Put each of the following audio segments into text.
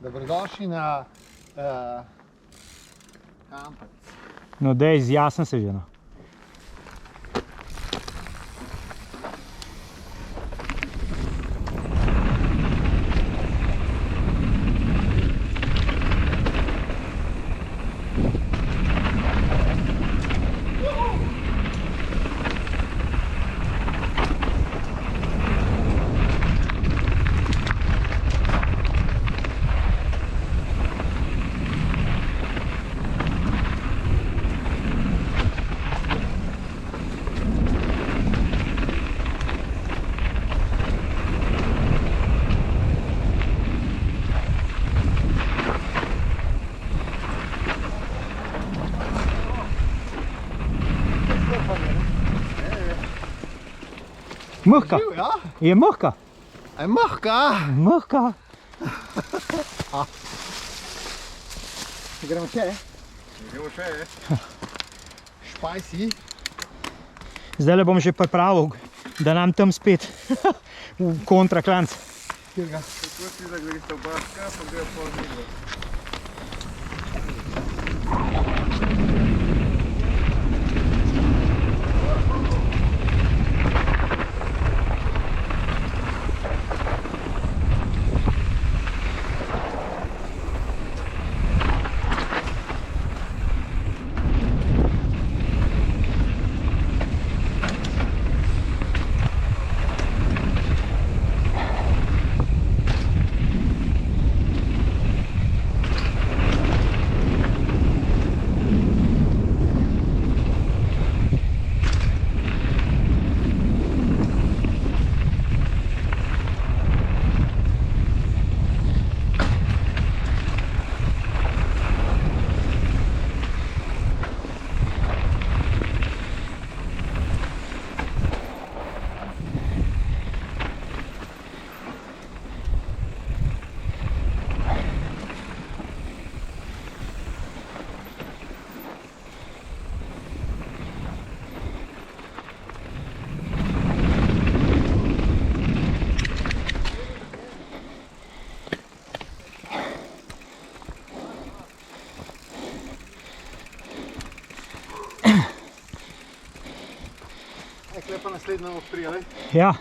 Dobrodošli na Kampec. No dej, zjasni se že, no. Mrka, Ja? je mrka, Hij mag ka. mrka. Gremo še? Gremo še, Špajsi. Zdaj bom že pripravil, da nam tam spet v kontraklanc. Kjerga? Kako si zagrista v baska, pa gre pol nekdo. Kaj pa naslednjo odprijeli? Ja.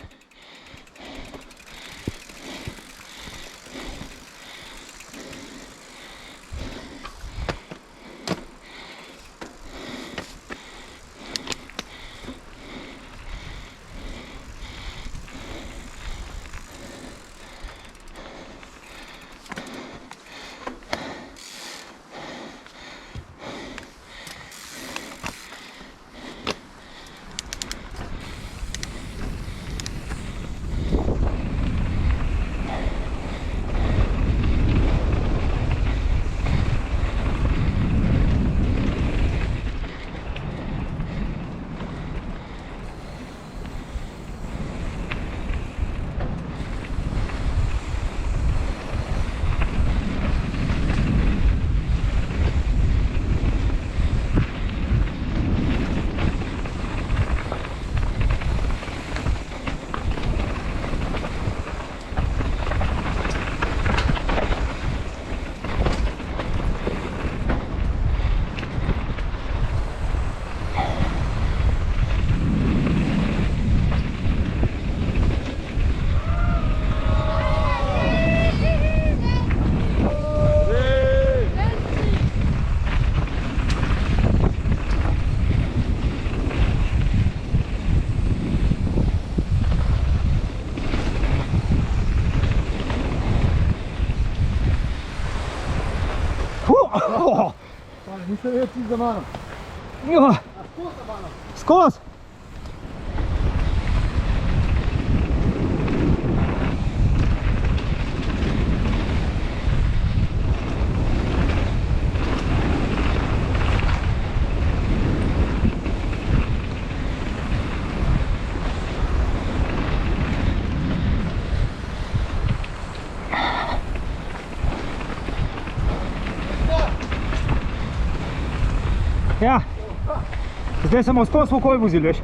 Nisem vedel, ti za mano. Jo, A skozi za mano? skozi. Ja, zdaj samo skozi svoj vozil, veš.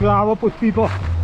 glavo pod pipo.